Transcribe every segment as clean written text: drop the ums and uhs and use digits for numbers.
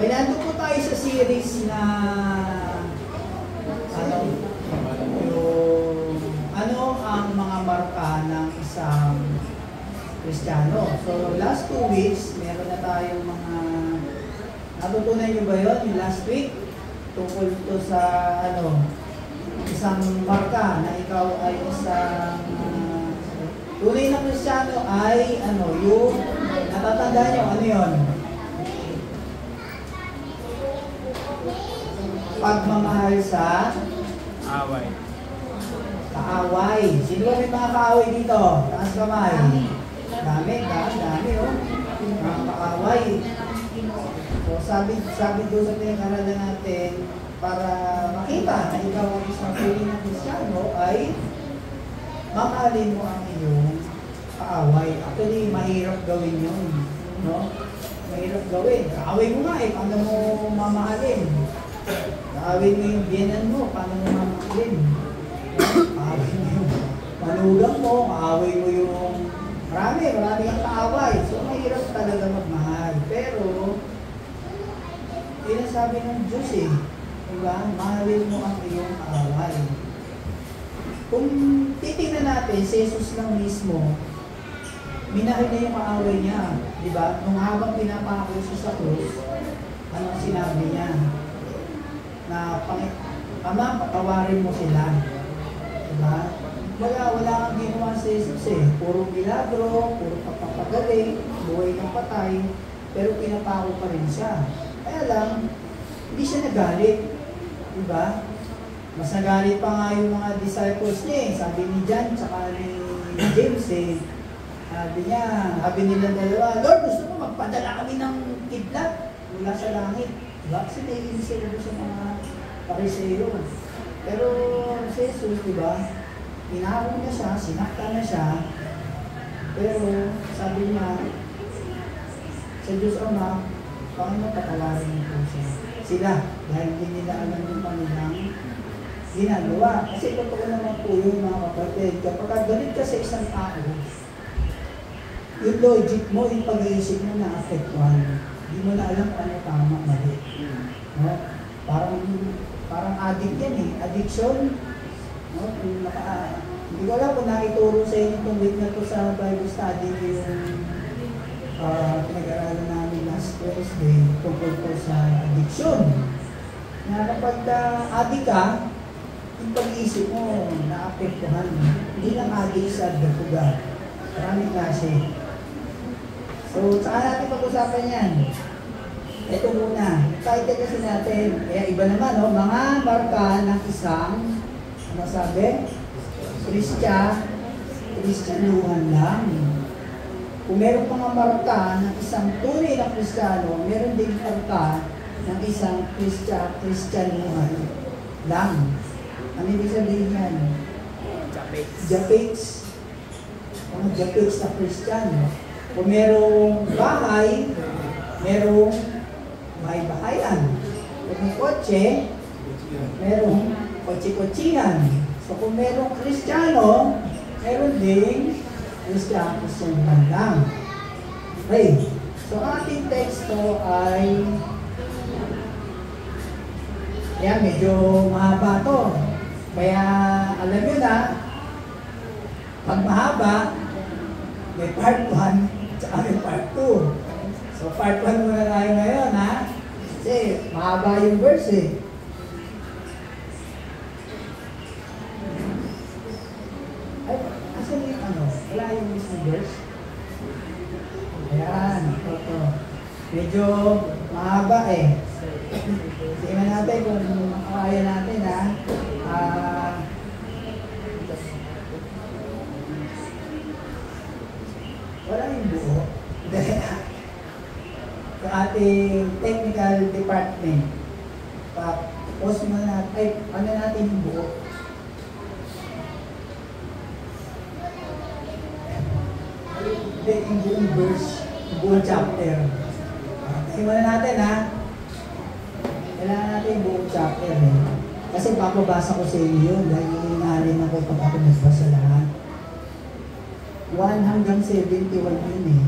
Kaya nandun po tayo sa series na ano ang mga marka ng isang Kristiyano. So last 2 weeks, meron na tayong mga natutunan nyo ba yun? Yung last week, tungkol to sa isang marka na ikaw ay isang tunay na Kristiyano ay yung natatandaan nyo, ano yun? Pagmamahal sa away. Kaaway. Sino ba may mga kaaway dito? Taas kamay. Dami oh. Mga kaaway. So sabi doon sa pinag-aralan natin, para makita na ikaw ang isang tunay na Kristiyano ay mamahalin mo ang iyong kaaway. Actually, mahirap gawin yun. No? Mahirap gawin. Kaaway mo nga paano mo mamahalin? Kaaway mo yung biyanan mo, paano mo mamahalin? Kaaway mo yung manugang mo, kaaway mo yung marami kang kaaway. So, mahirap talaga magmahal. Pero, sinasabi ng Diyos diba? Mahalin mo ang iyong kaaway. Kung titingnan natin, si Jesus lang mismo, minahal niya yung kaaway niya. Diba? Nung habang pinapako siya sa krus, anong sinabi niya? Na, Ama, patawarin mo sila. Diba? Wala kang ginawa sa Jesus Puro milagro, puro pagpapagaling, buhay ng patay, pero pinapako pa rin siya. Kaya lang, hindi siya nagalit. Diba? Mas nagalit pa nga yung mga disciples niya Sabi ni John, tsaka ni James sabi nila dalawa, Lord, gusto mo magpadala kami ng kidlat mula sa langit. Diba? Kasi naiinis sila sa mga Pariseo. Pero si Jesus, diba? Pinako niya siya, sinakta na siya. Pero sabi niya, sa Diyos Ama, Panginoon, patawarin niyo po siya. Sila, dahil hindi nila alam yung kanilang ginagawa. Kasi totoo naman po yun, mga kapatid. Kapag galit ka sa isang tao, yung logic mo, yung pag-iisip mo na-affectuhan. Hindi mo na alam ano tama, mali. No? Parang addict yan Addiction. No? Hindi ko alam kung nakituro sa inyo itong week na ito sa Bible study yung pinag-aralan namin last Wednesday tungkol po sa addiction. Na kapag addict ka, yung pag-iisip mo na-affectuhan. Hindi lang addict sa dapuga. Maraming klase. So, saan natin pag-usapan yan? Ito muna. Excited kasi natin. Kaya iba naman, mga marka ng isang, ano sabi? Kristyanuhan lang. Kung meron pang marka ng isang tunay na Kristiyano, meron din marka ng isang Kristyanuhan lang. Ano ibig sabihin yan? Japix. Mga Japix na Kristiyano. Kung merong bahay, merong bahay-bahayan. Kung may kotse, merong kotse-kotsihan. So kung merong Kristiyano, meron ding Kristyanuhan lang. Okay. So ating teksto ay medyo mahaba to. Kaya alam nyo na, pag mahaba, may part 1 at may part 2. So part 1 muna tayo ngayon kasi mahaba yung verse Asan yung wala yung mismo verse? Ayan, ito. Medyo mahaba tingnan natin kung makakaya natin wala yung buo. Sa ating technical department, post mo natin, natin yung buo. Hindi, yung buong verse, yung buong chapter. Tingnan natin kailangan natin yung buong chapter Kasi papabasa ko sa inyo yun dahil hinahalin ako pag ako nagbasa lahat. 1 hanggang 71 yun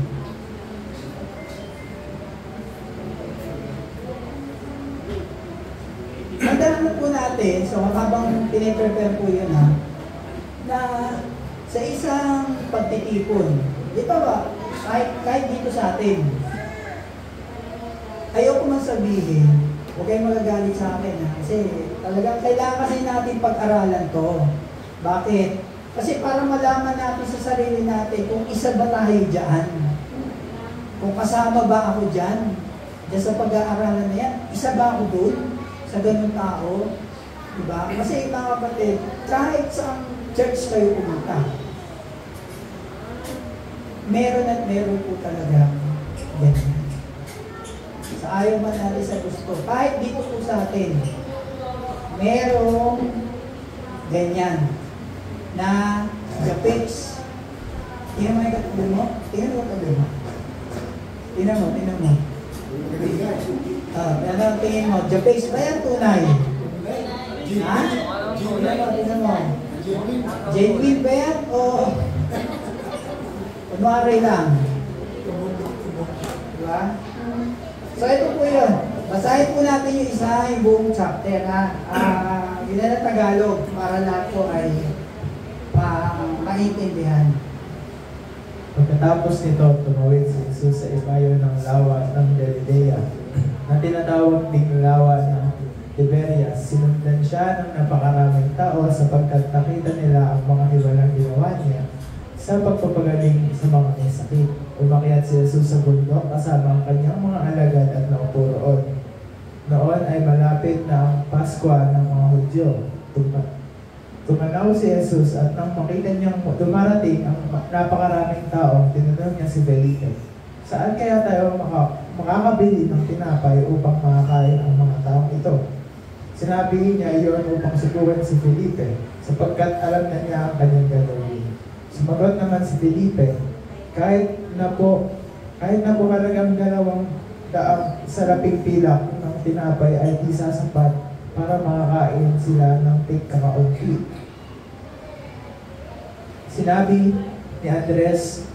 Tandaan po natin, so habang piniprepare po yun ha, na sa isang pagtitipon, di ba kahit dito sa atin, ayoko man sabihin, huwag kayong magagalit sa akin ha, kasi talagang kailangan kasi natin pag-aralan to. Bakit? Kasi para malaman natin sa sarili natin kung isa ba tayo dyan. Kung kasama ba ako dyan sa pag-aaralan na yan, isa ba ako doon sa ganung tao? Diba? Kasi mga kapatid, kahit sa church kayo pumunta, meron at meron po talaga ganyan. Sa ayaw man natin sa gusto, kahit dito po sa atin, merong ganyan na japits. Tingnan mo yung katabi mo? Tingnan mo yung katabi mo? Tingnan mo. Tingin mo, japits ba yan tunay? Ha? Tingnan mo. Genuine ba yan? O kunwari lang? Diba? So ito po yun. Basahin po natin yung isa, yung buong chapter ha. Yun na Tagalog para lahat po ay maintindihan. Pagkatapos nito, tumawid si Jesus sa ibayo ng lawa ng Galilea na tinatawag ding lawa ng Tiberias. Sinundan siya ng napakaraming tao sapagkat nakita nila ang mga hiwalang ginawa niya sa pagpapagaling sa mga may sakit. Umakyat si Jesus sa bundok kasama ang kanyang mga alagad at naupo roon. Noon ay malapit na ang Pasko ng mga Hudyo. Tumanaw si Jesus at nang makita niyang dumarating ang napakaraming tao, tinanong niya si Felipe, saan kaya tayo makakabili ng tinapay upang makakain ang mga taong ito? Sinabi niya iyon upang subukan si Felipe, sapagkat alam na niya ang kanyang gagawin. Sumagot naman si Felipe, kahit na po halagang 200 saraping pilak ng tinapay ay di sasapat para makakain sila ng tig-kakaunti. Sinabi ni Andres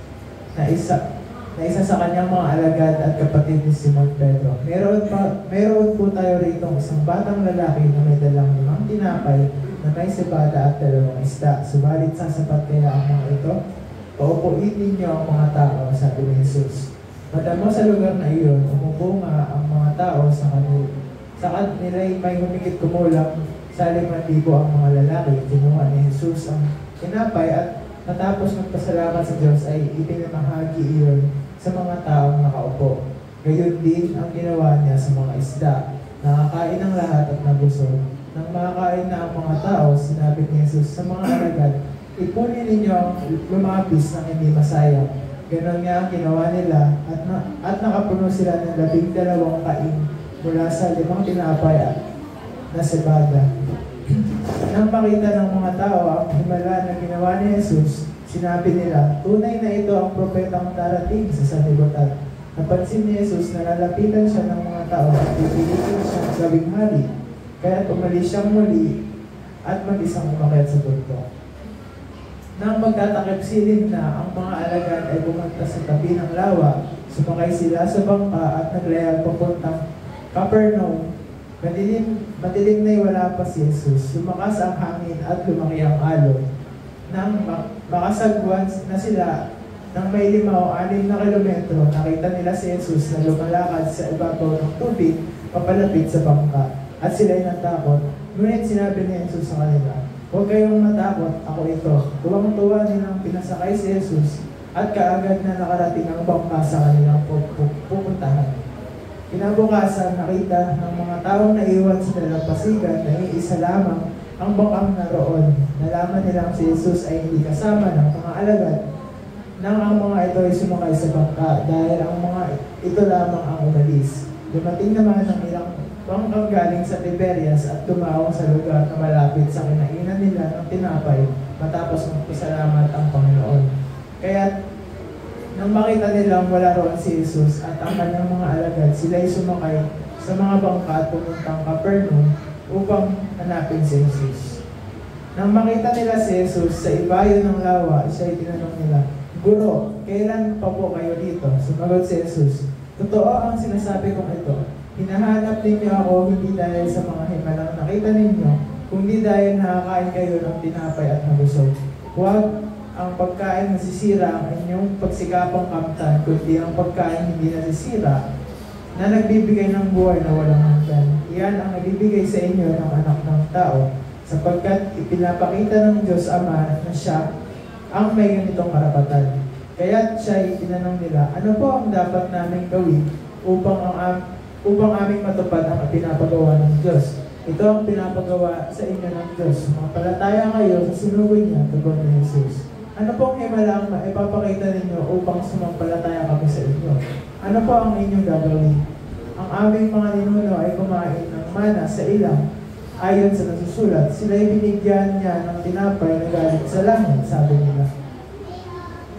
na isa sa kanyang mga alagad at kapatid ni Simon Pedro, meron po tayo rito isang batang lalaki na may dalang 5 tinapay na may sebada at 2 isda. Subalit sasapat kaya ang mga ito? Paupuin ninyo ang mga tao, sabi ni Jesus. Madamo sa lugar na iyon, umupo nga ang mga tao sa kanila. Sa kanila'y may humigit kumulang sa 5,000 ang mga lalaki. Kinuha ni Jesus ang tinapay at matapos magpasalamat sa Diyos ay ipinamahagi iyon sa mga taong nakaupo. Gayon din ang ginawa niya sa mga isda. Nakakain ang lahat at nabusog. Nang makakain na ang mga tao, sinabi ni Jesus sa mga alagad, ipunin ninyo ang lumabis ng hindi masayang. Ganon nga ang ginawa nila at nakapuno sila ng 12 kain mula sa 5 tinapay na sebada. Nang makita ng mga tao ang himala na ginawa ni Jesus, sinabi nila, tunay na ito ang propetang darating sa sanlibutan. Napansin ni Jesus na lalapitan siya ng mga tao at pipilitin siyang gawing hari. Kaya umalis siyang muli at mag-isang umakyat sa bundok. Nang magtatakip silid na, ang mga alagad ay pumunta sa tabi ng lawa, sumakay sila sa bangka at naglayag papuntang Capernaum. Madilim na'y wala pa si Jesus. Lumakas ang hangin at lumaki ang alon. Nang makasagwan na sila ng may 5 o 6 na kilometro, nakita nila si Jesus na lumalakad sa ibabaw ng tubig papalapit sa bangka. At sila'y natakot. Ngunit sinabi ni Jesus sa kanila, huwag kayong matakot, ako ito. Tuwang-tuwa nilang pinasakay si Jesus at kaagad na nakarating ang bangka sa kanilang pupuntahan. Kinabukasan, nakita ng mga taong naiwan sa dalampasigan na iisa lamang ang bangkang naroon. Nalaman nilang si Jesus ay hindi kasama ng mga alagad nang ang mga ito ay sumakay sa bangka dahil ang mga ito lamang ang umalis. Dumating naman ang ilang bangkang galing sa Tiberias at tumawag sa lugar na malapit sa kinainan nila ng tinapay matapos magpasalamat ang Panginoon. Kaya nang makita nilang wala roon si Jesus at ang kanyang mga alagad, sila'y sumakay sa mga bangka at pumuntang Capernaum upang hanapin si Jesus. Nang makita nila si Jesus sa ibayo ng lawa, siya'y tinanong nila, Guro, kailan pa po kayo dito? Sumagot si Jesus, totoo ang sinasabi kong ito. Hinahanap ninyo ako hindi dahil sa mga himalang nakita ninyo, kung di dahil nakakain kayo ng tinapay at nabusog. Huwag ang pagkain nasisira ang inyong pagsikapang kamtan, kundi ang pagkain hindi nasisira na nagbibigay ng buhay na walang hanggan. Iyan ang nagbibigay sa inyo ng anak ng tao, sapagkat ipinapakita ng Diyos Ama na siya ang may ganitong karapatan. Kaya siya itinanong nila, ano po ang dapat namin gawin upang aming matupad ang pinapagawa ng Diyos? Ito ang pinapagawa sa inyo ng Diyos. Makapalataya kayo sa sinuwi niya, tugon ni Jesus. Ano pong himala ang maipapakita ninyo upang sumampalataya kami sa inyo? Ano po ang inyong gagawin? Ang aming mga ninuno ay kumain ng mana sa ilang. Ayon sa nasusulat, sila'y binigyan niya ng tinapay na galing sa langit, sabi nila.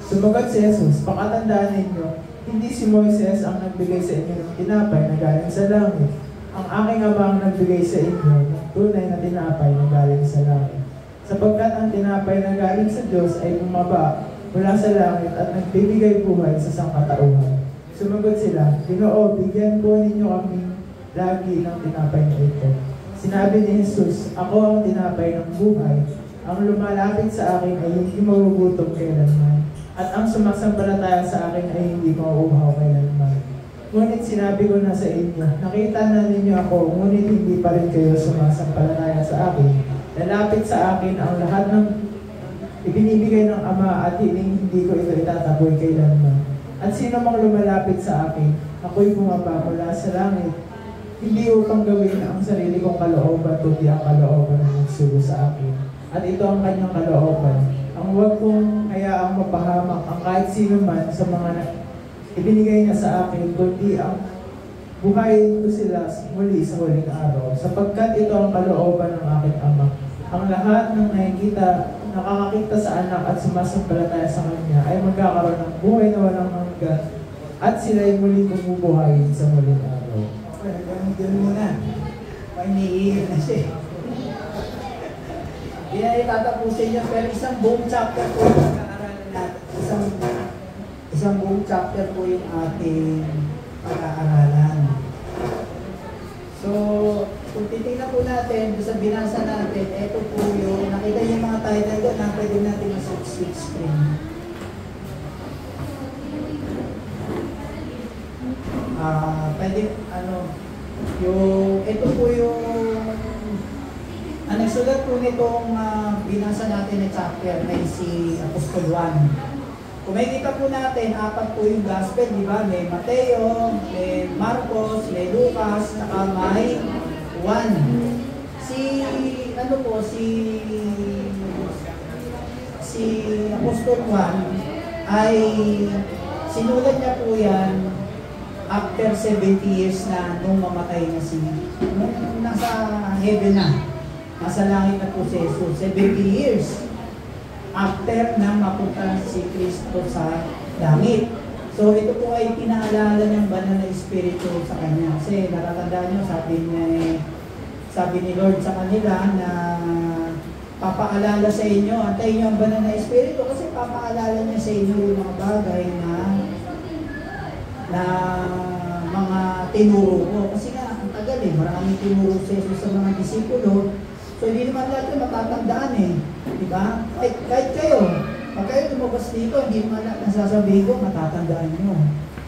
Sumagot si Jesus, pakatandaan ninyo, hindi si Moises ang nagbigay sa inyo ng tinapay na galing sa langit. Ang aking Ama ang nagbigay sa inyo ng tunay na tinapay na galing sa langit. Sapagkat ang tinapay na galing sa Diyos ay bumaba mula sa langit at nagbibigay buhay sa sangkatauhan. Sumagot sila, Ginoo, bigyan po ninyo kami lagi ng tinapay na ito. Sinabi ni Jesus, ako ang tinapay ng buhay. Ang lumalapit sa akin ay hindi magugutom kailanman. At ang sumasampalataya sa akin ay hindi mauuhaw kailanman. Ngunit sinabi ko na sa inyo, nakita na ninyo ako, ngunit hindi pa rin kayo sumasampalataya sa akin. Lalapit sa akin ang lahat ng ibinibigay ng Ama at hindi ko ito itataboy kailanman. At sino mang lumalapit sa akin, ako'y bumaba mula sa langit, hindi upang gawin ang sarili kong kalooban, kundi ang kalooban ng nagsugo sa akin. At ito ang kanyang kalooban. Ang huwag kong hayaang mapahamak ang kahit sino man sa mga ibinigay niya sa akin, kundi ang buhayin ko sila muli sa huling araw, sapagkat ito ang kalooban ng aking Ama. Ang lahat ng nakakakita sa anak at sumasampalataya sa kanya ay magkakaroon ng buhay na walang hanggan at sila ay muli bumubuhayin sa muling araw. Okay, hanggang muna. Painiihin na siya. Hindi na itatapusin niya, pero isang buong chapter po yung pag-aaralan natin. Isang buong chapter po yung ating pag-aaralan. So, kung titignan po natin, sa binasa natin, ito po yung, nakita niyo yung mga title doon, na pwede natin maswitch screen. Pwede, ito po yung, ang nagsulat po nitong binasa natin na chapter ay si Apostol Juan. Kung makikita po natin, apat po yung gospel, di ba? May Mateo, may Marcos, may Lucas, saka may Juan. Si Apostol Juan ay sinulat niya po yan after 70 years na nung mamatay na nung nasa heaven na, nasa langit na po si Jesus, 70 years after na mapunta si Kristo sa langit. So ito po ay pinaalala ng banal na Espiritu sa kanya. Kasi natatandaan nyo, sabi ni Lord sa kanila na papaalala sa inyo, antayin nyo ang banal na Espiritu kasi papaalala niya sa inyo yung mga bagay na mga tinuro ko. Kasi nga, ang tagal maraming tinuro si Jesus sa mga disipulo. So hindi naman natin matatandaan diba? Kahit kayo, pag kayo lumabas dito, hindi naman nasasabihin ko, matatandaan nyo.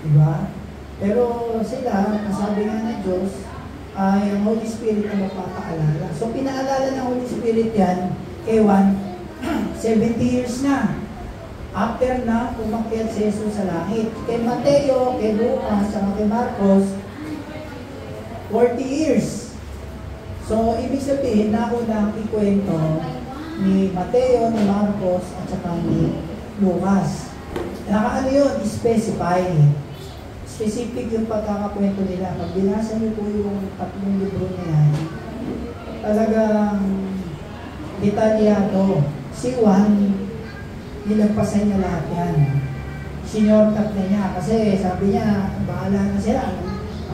Diba? Pero sila, nasabi nga ng Diyos, ay ang Holy Spirit ang magpapaalala. So pinaalala ng Holy Spirit yan, kay Juan, 70 years na. After na umakyat si Jesus sa langit. Kay Mateo, kay Lucas, at kay Marcos, 40 years. So, ibig sabihin, nauna ang ikwento ni Mateo, ni Marcos, at saka ni Lucas. Nakaano yun? Specify. Specific yung pagkakakwento nila. Pag binasa niyo po yung tatlong libro na yan, talagang detalyado. Si Juan, nilagpasan niya lahat yan. Sinyortat na niya. Kasi sabi niya, bahala na sila.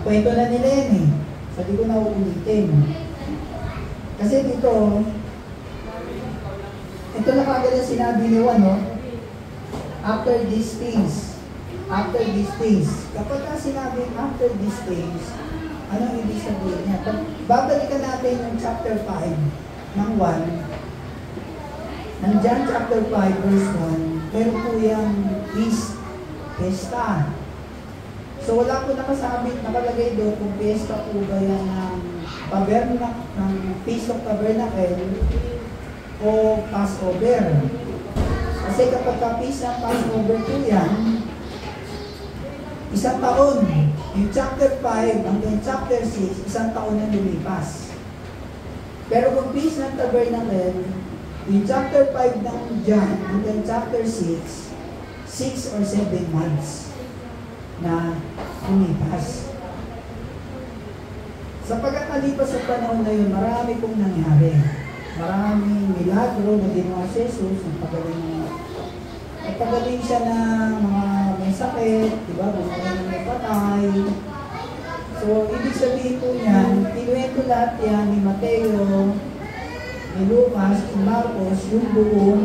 Kwento na nila yan So, di ko na uulitin. Kasi dito, ito na kagad ang sinabi ni Juan, after these things, kapag ka sinabi after these things, Anong ibig sabihin niya? Babalikan natin yung chapter 5 ng 1. Ng John chapter 5 verse 1, meron po yung feast, pesta. So wala po nakalagay doon kung pesta po ba yan ng Feast of Tabernacle o Passover. Kasi kapag ka-feast ng Passover po yan, isang taon. Yung chapter 5 hanggang chapter 6, isang taon na lumipas. Pero kung feast ng Tabernacle, yung chapter 5 ng John hanggang chapter 6, 6 or 7 months na lumipas. Sa pagkakalipas sa panahon na yun, marami pong nangyari. Maraming milagro na ginawa si Jesus, nagpagaling siya ng mga may sakit, diba? Bumagay na may patay. So, ibig sabihin po niyan, kinuwento lahat yan ni Mateo, ni Lucas, ni Marcos, yung buong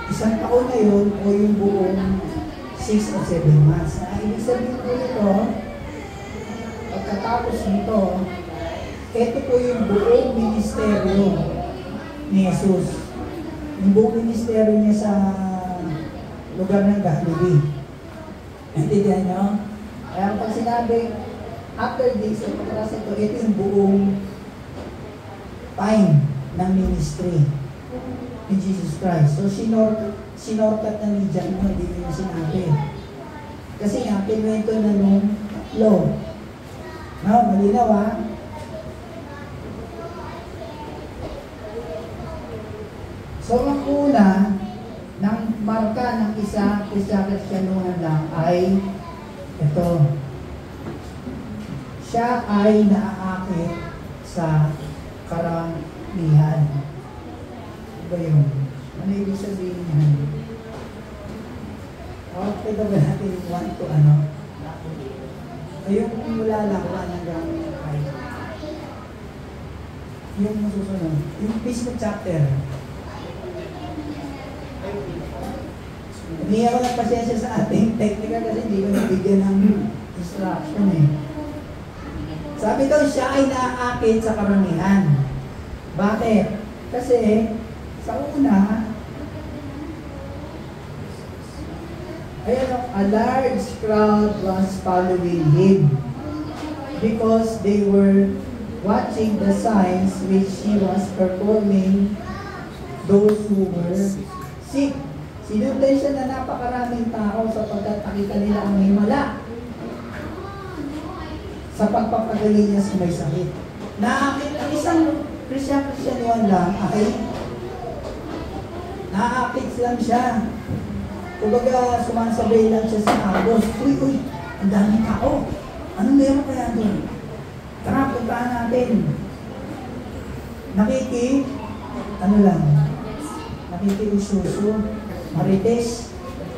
isang taon na yun o yung buong 6 or 7 months. Ibig sabihin po nito, pagkatapos nito, ito po yung buong ministeryo ni Jesus. Yung buong ministeryo niya sa lugar ng Galilee. Naintindihan niyo? Kaya pag sinabi, after this, ito yung buong time ng ministry ni Jesus Christ. So, sinorkat na ni John mo, hindi niya sinabi. Kasi nga, pinwento na nung law. No, malinaw ha? So, ang una, ng marka ng isa Kristyanuhan lang ay ito. Siya ay naaakit sa karamihan. Ano ba yun? Ano ibig sabihin yan? Okay ba natin yung 1 to ano? Yung mula lang, wala nang gamit ng kayo. Yung masusunod. Yung mismo chapter. Hindi ako ng pasensya sa ating technical kasi hindi ko nabigyan ng instruction eh. Sabi daw siya ay naaakit sa karamihan. Bakit? Kasi sa una, a large crowd was following him because they were watching the signs which he was performing those who were sick. Sinundan siya na napakaraming tao sapagkat nakita nila ang himala sa pagpapagaling niya sa may sakit. Naakit ang isang Kristyanuhan lang ay naakit lang siya. Kumbaga sumasabay lang siya sa agos. Uy, ang daming tao. Anong meron kaya doon? Tara, puntaan natin. Nakiki-ususo. Marites.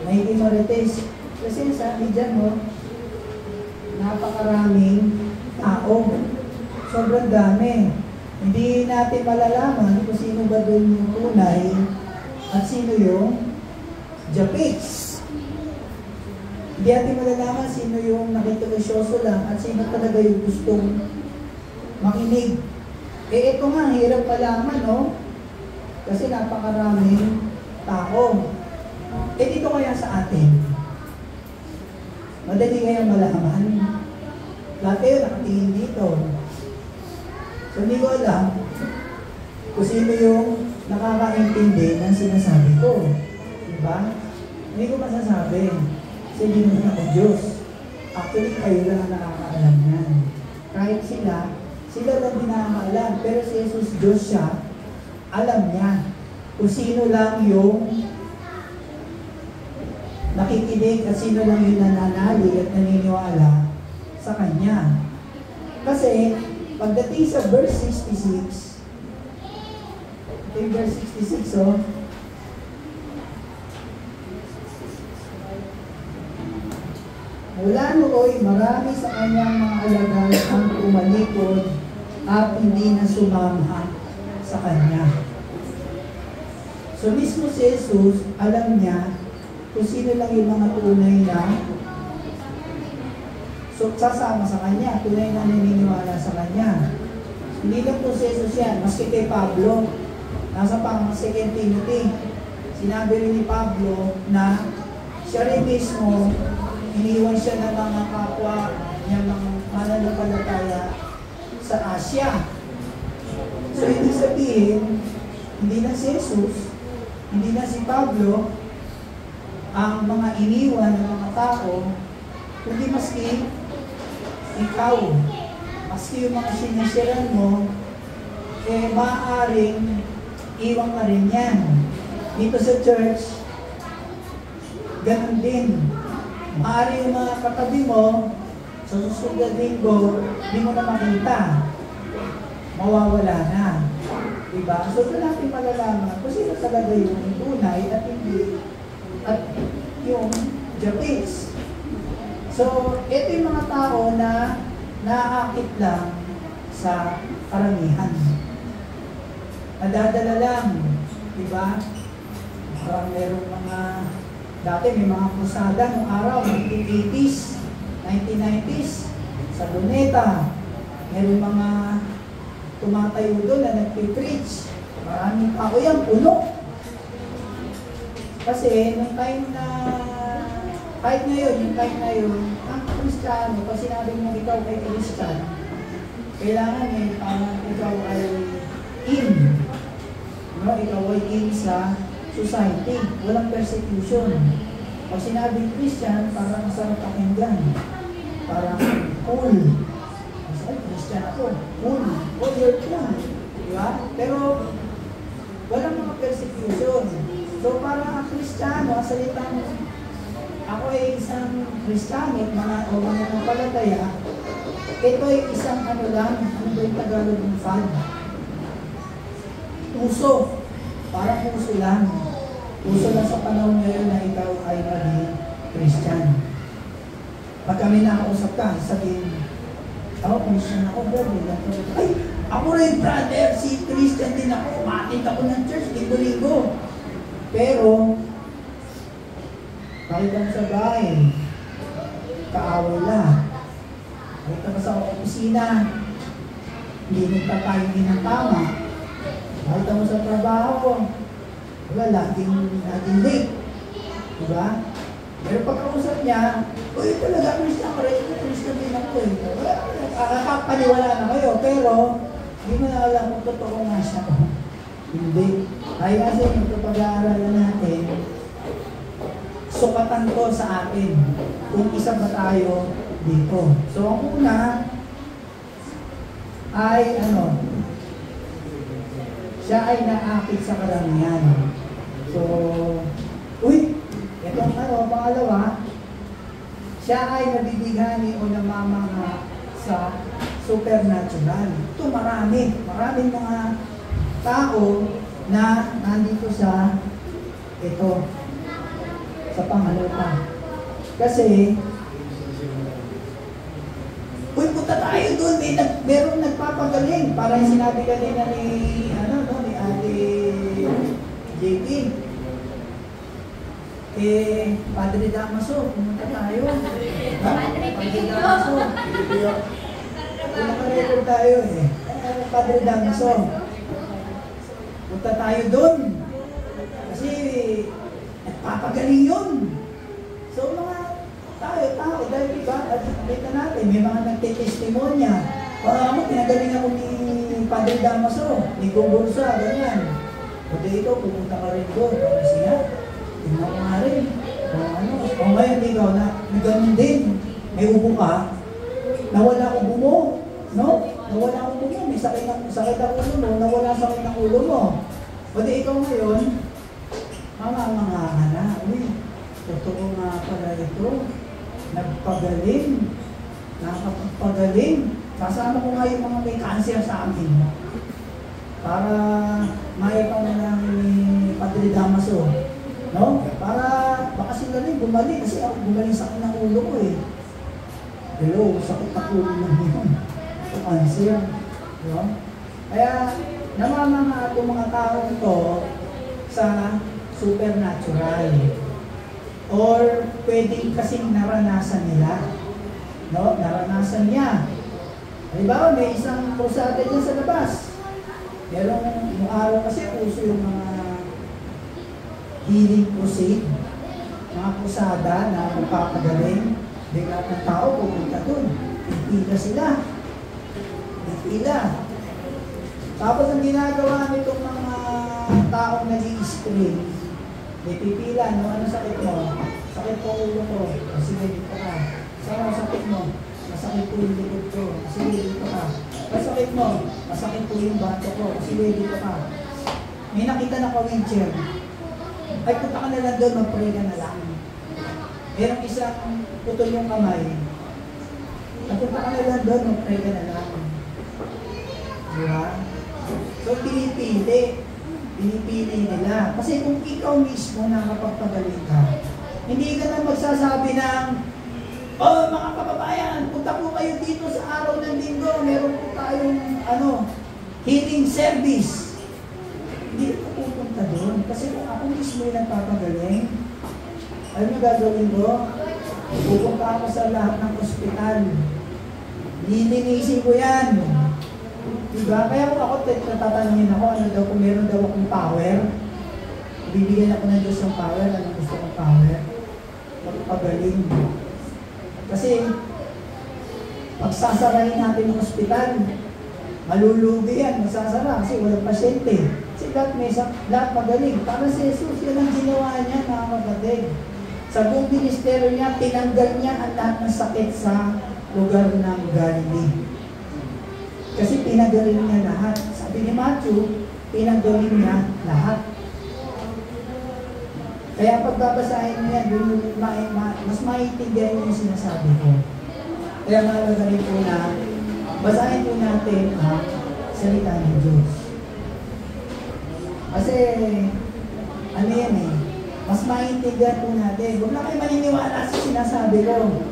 Nakiki-marites. Kasi sabi dyan, napakaraming tao. Sobrang dami. Hindi natin malalaman kung sino ba doon yung tunay at sino yung Japits. Hindi natin malalaman sino yung nakikisyoso lang at sino talaga yung gustong makinig. Ito nga, hirap palaman, no? Kasi napakaraming tao. Dito kaya sa atin, madali kayang malaman. Lahat kayo nakatingin dito. So, hindi ko alam kung sino yung nakakaintindi ng sinasabi ko. Diba? Hindi ko masasabi. Kasi hindi naman ako Diyos. Actually, kayo lang ang nakakaalam yan. Kahit sila lang din nakakaalam. Pero si Jesus, Diyos siya, alam niya kung sino lang yung nakikinig at sino lang yung nananalig at naniniwala sa Kanya. Kasi, pagdating sa verse 66, ito yung verse 66, mula nooy, marami sa kanyang mga alagad ang tumalikod at hindi na sumama sa kanya. So mismo si Jesus, alam niya kung sino lang yung mga tunay na So, sasama sa Kanya, tunay na naniniwala sa Kanya. Hindi lang po si Jesus yan, maski kay Pablo, nasa pang 2 Timothy, sinabi rin ni Pablo na siya rin mismo, iniwan siya ng mga kapwa niya mga mananampalataya sa Asia. So, hindi sabihin, hindi na si Jesus, hindi na si Pablo, ang mga iniwan ng mga tao, kundi maski ikaw, maski yung mga sinisiran mo, maaaring iwan ka rin yan. Dito sa church, ganun din. Maaaring yung mga katabi mo, sa susunod na linggo, hindi mo na makita. Mawawala na. Diba? So, doon natin malalaman kung sino talaga yung tunay at hindi, at yung Japes. So, ito yung mga tao na naaakit lang sa karamihan. Nadadala lang. Diba? Parang merong mga, dati may mga krusada noong araw, 1980s, 1990s, sa Luneta. Merong mga tumatayo doon na nagpipreach. Maraming tao yan, puno. Kasi, nung time na, kahit ngayon, yung time na yun, ang Kristiyano, pag sinabi mo ikaw kay Kristiyano, kailangan parang ikaw ay in. No? Ikaw ay in sa society. Walang persecution. Pag sinabing Christian, parang masarap pakinggan. Parang cool. Ay, Christian ako. Cool. Oh, you're cool. Diba? Pero, walang mga persecution. So, parang Kristiyano, ang salitang ako ay isang Kristiyano, o mga palataya, ito ay isang ano lang, ano ba yung Tagalog ng fad? Uso. Parang uso lang. Uso lang sa panahon ngayon na ikaw ay maging Christian. Pag kami nakausap ka, sabihin, Christian ako, brother. Ay, ako rin, brother, si Christian din ako. Umatid ako ng church, linggo-linggo. Pero, makita mo sa bahay, kaaway lang. Makita mo sa opisina, hindi nagtatayin ng tama. Makita mo sa trabaho, wala, laging late. Diba? Pero pagkausap niya, uy, talaga, Christian ko rin, Christian din ako eh. Nakakapaniwala na kayo, pero hindi mo na alam kung totoo nga siya. Hindi. Ay kasi ito pag-aaralan natin, sukatan ko sa atin kung isa ba tayo dito. So ang una ay siya ay naakit sa karamihan. So, itong pangalawa, siya ay nabibighani o namamanga sa supernatural. Ito maraming mga tao na nandito sa sa pangalawa. Kasi, punta tayo doon, merong nagpapagaling. Parang sinabi kanina ni Ate JP. Padre Damaso, pumunta tayo. Padre Damaso. Nakarecord tayo Padre Damaso. Punta tayo doon. Kasi, nagpapagaling yun. So, mga tao, dahil diba, nakita natin, may mga nagtitestimonya. Pinagaling ako ni Padre Damaso, ni Gumbursa, ganyan. O ikaw, pumunta ka rin doon. Kasi nga, tingnan ko nga rin. O ngayon, ikaw, na ganun din. May ubo ka, nawala ubo mo. No? Nawala ang ulo mo. May sakit ang ulo mo, nawala sakit ang ulo mo. O ikaw ngayon, mga na. Totoo nga pala ito. Nagpagaling. Nakapagpagaling. Kasama ko nga yung mga may cancer sa amin. Para mayapang na ni Padre Damaso. No? Para baka sila rin bumalik. Kasi ako gumaling sakit ng ulo ko Hello, sakit na ulo lang yun. Ito cancer. No? Kaya namamanga itong mga taong to sa supernatural. Or pwedeng kasing naranasan nila. No? Naranasan niya. Halimbawa, may isang krusada dyan sa labas. Merong yung araw kasi uso yung mga healing crusade, mga krusada na magpapagaling. Hindi lahat ng tao pupunta dun. Pipila sila. Pipila. Tapos ang ginagawa nitong mga taong nag-i-scream, may pipila, no? Ano sakit mo? Sakit po ulo ko. Sige, dito ka. Saan sakit mo? Masakit po yung likod ko. Sige, dito ka. Masakit mo? Masakit po yung bato ko. Sige, dito ka. May nakita na ka-wheelchair. Ay, punta ka na lang doon, mag-pray ka na lang. Merong isang putol yung kamay. Napunta ka na lang doon, mag-pray ka na lang. Diba? So, pinipili nila. Kasi kung ikaw mismo nakapagpagaling ka, hindi ka na magsasabi ng, oh, mga kababayan, punta po kayo dito sa araw ng linggo, meron po tayong, healing service. Hindi ko pupunta doon. Kasi kung ako mismo yung nagpapagaling, alam niyo gagawin ko? Pupunta ako sa lahat ng ospital. Lilinisin ko yan. Diba? Kaya kung ako tatanungin ako, ano daw, kung meron daw akong power, bibigyan ako ng Diyos ng power, anong gusto kong power? Magpagaling. Kasi, pagsasarahin natin ng ospital, malulugi yan, masasara kasi walang pasyente. Kasi lahat magaling. Para si Jesus, yan ang ginawa niya, mga kapatid. Sa buong ministeryo niya, tinanggal niya ang lahat ng sakit sa lugar ng Galilee. Kasi pinagaling niya lahat. Sabi ni Matthew, pinagaling niya lahat. Kaya pagbabasahin niya, mas maintindihan niyo yung sinasabi ko. Kaya mahalaga rin po na basahin po natin ang salita ng Diyos. Kasi, ano yan mas maintindihan po natin. Huwag na kayo maniniwala sa sinasabi ko.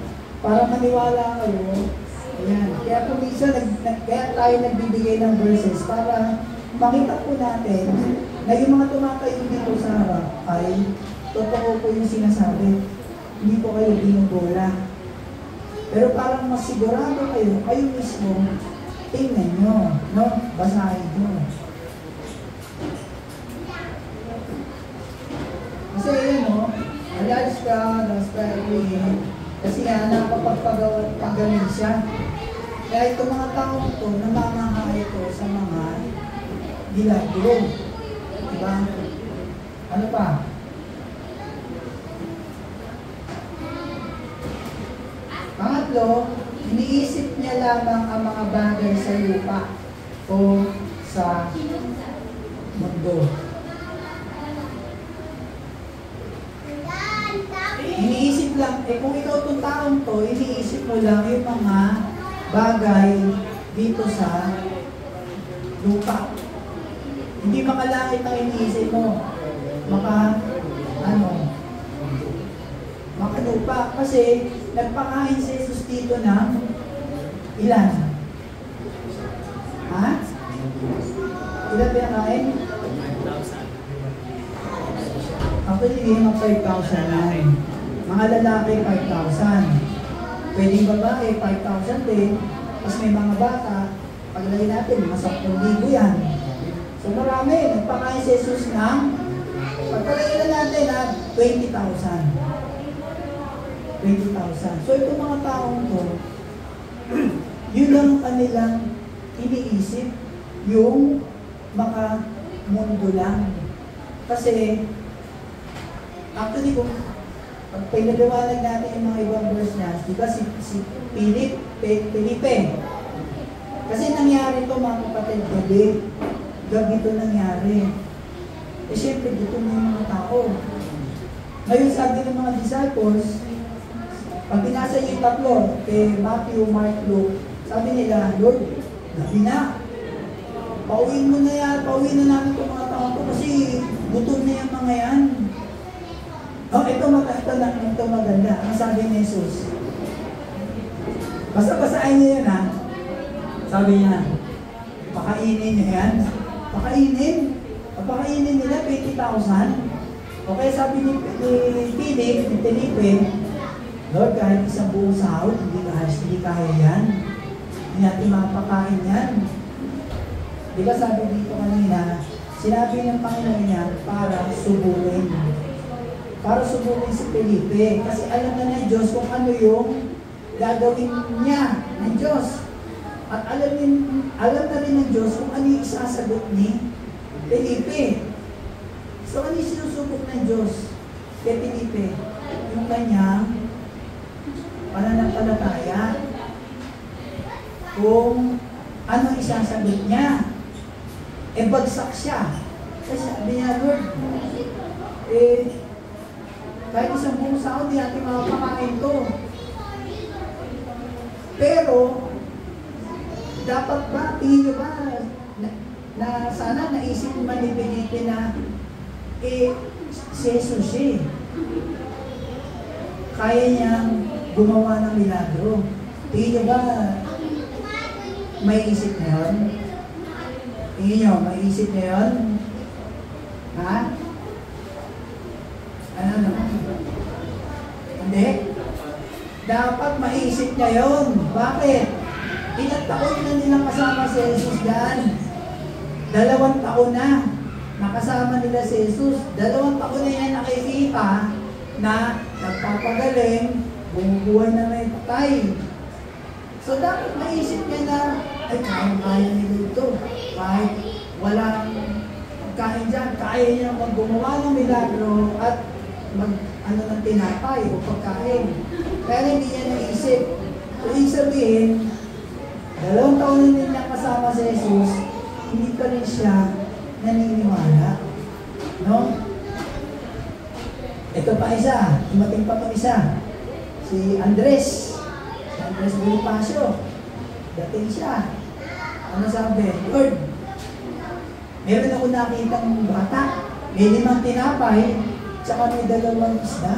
Para maniwala kayo, ayan. Kaya po minsan, kaya tayo nagbibigay ng verses para makita po natin na yung mga tumatayo dito sa harap ay totoo po yung sinasabi. Hindi po kayo binubola. Pero parang mas sigurado kayo mismo, tingnan nyo, no? Basahin nyo. Kasi yun, no? Alas ka, kasi nga, nakapagpagaling siya. Kaya itong mga taong ito, namamahay ito sa mga dilagulong. Diba? Ano pa? Pangatlo, iniisip niya lamang ang mga bagay sa lupa o sa mundo. Iniisip lang, kung ikaw itong taong to, iniisip mo lang yung mga bagay dito sa lupa. Hindi makalangit ang iniisip mo. Makalupa. Kasi nagpakain si Jesus dito ng ilan? Ha? Ilan pinakain? 5,000. Actually, hindi mag 5,000 na. Mga lalaki, 5,000. Pwedeng babae, 5,000 din. Tapos may mga bata, paglagay natin, mga 10,000 yan. So marami, nagpakain si Jesus ng, pagpalagay na natin na 20,000. 20,000. So itong mga taong to, yun lang kanilang iniisip, yung makamundo lang. Kasi, actually, kung pag pinaliwanag natin yung mga ibang verse niya, di ba si Felipe. Kasi nangyari ito mga kapatid, gabi ito nangyari. Eh syempre, dito na yung mga tao. Ngayon sabi ng mga disciples, pag binasa niyo yung tatlo, kay Matthew, Mark, Luke, sabi nila, Lord, gabi na. Pauwiin mo na yan, pauwiin na namin itong mga tao ko kasi gutom na yung mga yan. Oh, ito maganda. Ang sabi ni Jesus. Basta basahin niyo yan ha. Sabi niya, pakainin niyo yan. Pakainin. Pakainin nila 20,000. Okay, sabi ni Felipe, Lord, kahit isang buong sahod, hindi ka halos hindi kaya yan. Hindi natin mapakain yan. Di ba sabi dito kanina, sinabi ng Panginoon niya para subukin. Para subukin si Felipe. Kasi alam na ng Diyos kung ano yung gagawin niya ng Diyos. At alam na rin ng Diyos kung ano yung isasagot ni Felipe. So ano yung sinusubok ng Diyos kay Felipe? Yung kanyang pananampalataya. Kung ano isasagot niya. Bagsak siya. Kasi sabi niya, Lord, kahit isang buong sao, di natin makapakain to. Pero, dapat ba, tingin nyo ba, na sana naisip man ni Felipe na, si Jesus kaya niyang gumawa ng milagro. Tingin nyo ba, may isip na yun? Tingin nyo, may isip na yun? Ha? Ano naman? Hindi? Dapat maisip niya yun. Bakit? Ilang taon na nilang kasama si Jesus dyan? 2 taon na nakasama nila si Jesus. 2 taon na yan nakikita na nagpapagaling, bumubuhay na may patay. So dapat maisip niya na, ay kaya nila ito. Kahit walang kain dyan, kaya niya maggumawa ng milagro at ng tinapay o pagkain. Pero hindi niya naisip. Ibig sabihin, 2 taon na niya kasama si Jesus, hindi pa rin siya naniniwala. No? Ito pa isa, dumating pa pa isa. Si Andres Bonifacio. Dating siya. Ano sabi? Lord, meron ako nakitang bata, may 5 tinapay, tsaka may 2 isda.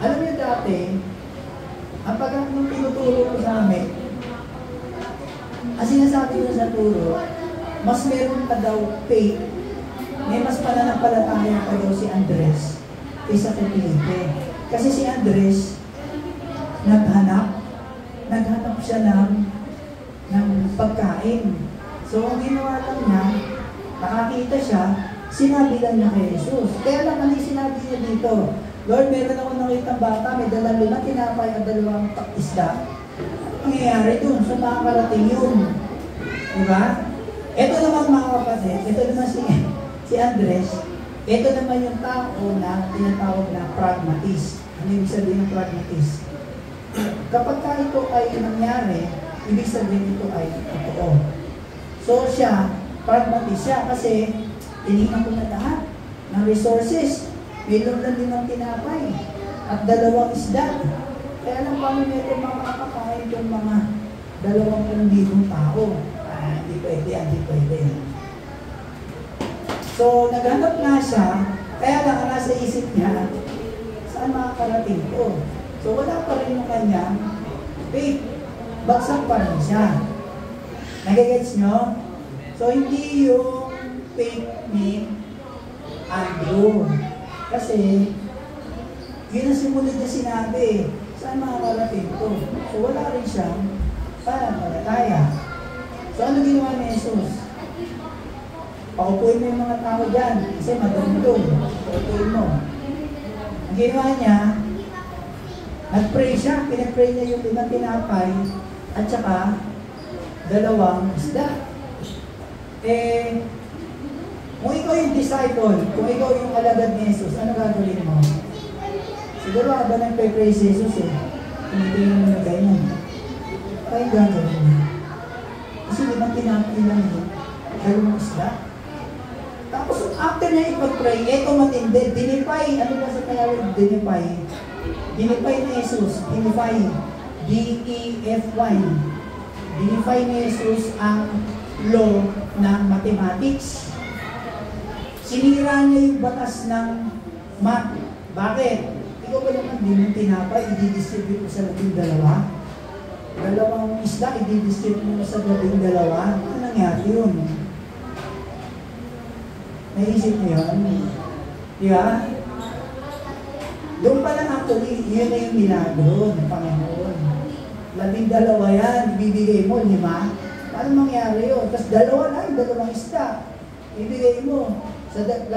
Alam niyo dati, ang nung tinuturo ko sa amin, ang sinasabi ko sa turo, mas meron pa daw faith, may mas pananampalataya pa daw si Andres kaysa kay Felipe. Kasi si Andres, naghanap siya ng pagkain. So, ang ginawa lang niya, nakakita siya, sinabi lang niya kay Jesus. Kaya lang, ano sinabi niya dito? Lord, meron ako nakitang bata, may 2 tinapay at 2 isda. Ano nangyayari dun? So, makakarating yun. Diba? Ito naman mga kapatid, ito naman si Andres, ito naman yung tao na tinatawag na pragmatist. Ano yung sabihin ng pragmatist? Kapag ito ay nangyari, ibig sabihin ito ay totoo. So siya, pragmatist siya kasi tinignan ko na lahat ng resources. May 5 tinapay at 2 isda. Kaya lang paano nito makakakain yung mga 2,000 tao. Hindi pwede. So naghanap na siya, kaya lang ang nasa isip niya, saan makakarating ko? So wala pa rin yung kanyang faith. Bagsak pa rin siya. Nagigets nyo? So hindi yung faith ni Andrew. Kasi yun ang simulan niya sinabi, saan makakarating ko? So wala rin siyang pananampalataya. So ano ginawa ni Jesus? Paupuin mo yung mga tao dyan kasi madumdum. Paupuin mo. Ang ginawa niya, nag-pray siya, pinag-pray niya yung 5 tinapay at saka 2 isda. Kung ikaw yung disciple, kung ikaw yung alagad ni Jesus, ano gagawin mo? Siguro ba nag-pray si Jesus Tinitingin mo na ganyan. Kaya gagawin mo. Kasi 5 tinapay lang yun, 2 isda. Tapos after niya ipag-pray, eto matindi, dinipay, ano ba sa Tagalog, dinipay? Dinify ni Jesus, dinify, D-E-F-Y. Dinify ni Jesus ang law ng mathematics. Sinira niya yung batas ng math. Bakit? Ikaw ba naman di mo tinapay, i-distribute mo sa 12? 2 isda, i-distribute mo sa 12? Ano nangyari yun? Naisip niyo yun? Diba? Doon pa lang actually, yun na yung milagro ng Panginoon. 12 yan, ibibigay mo, 5. Paano mangyari yun? Tapos 2 lang, 2 isda. Ibigay mo. Sa 12